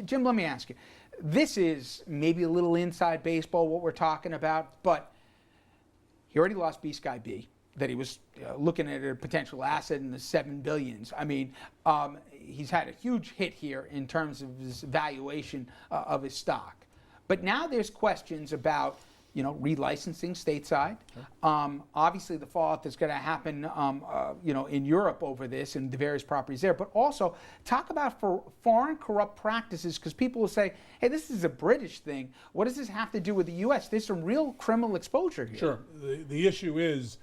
Jim, let me ask you. This is maybe a little inside baseball, what we're talking about, but he already lost B Sky B, that he was looking at a potential asset in the $7 billion. I mean, he's had a huge hit here in terms of his valuation of his stock. But now there's questions about, relicensing stateside. Obviously, the fallout that's going to happen, in Europe over this and the various properties there. But also, talk about for foreign corrupt practices, because people will say, hey, this is a British thing. What does this have to do with the U.S.? There's some real criminal exposure here. Sure. The issue is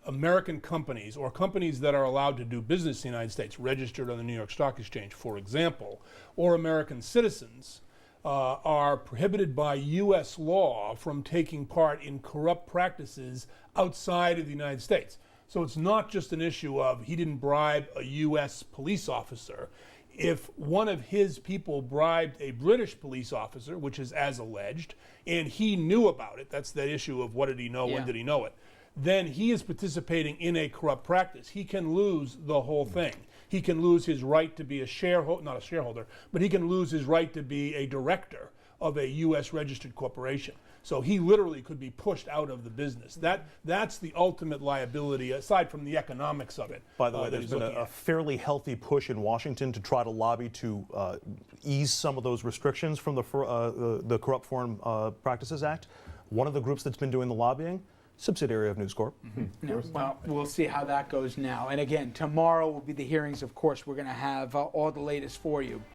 American companies or companies that are allowed to do business in the United States, registered on the New York Stock Exchange, for example, or American citizens, are prohibited by U.S. law from taking part in corrupt practices outside of the United States. So it's not just an issue of he didn't bribe a U.S. police officer. If one of his people bribed a British police officer, which is as alleged, and he knew about it, that's that issue of what did he know, when did he know it, then he is participating in a corrupt practice. He can lose the whole thing. He can lose his right to be a shareholder, not a shareholder, but he can lose his right to be a director of a U.S. registered corporation. So he literally could be pushed out of the business. That's the ultimate liability, aside from the economics of it. By the way, there's been a fairly healthy push in Washington to try to lobby to ease some of those restrictions from the Corrupt Foreign Practices Act. One of the groups that's been doing the lobbying, subsidiary of News Corp. Well, we'll see how that goes now. And again, tomorrow will be the hearings. Of course, we're going to have all the latest for you.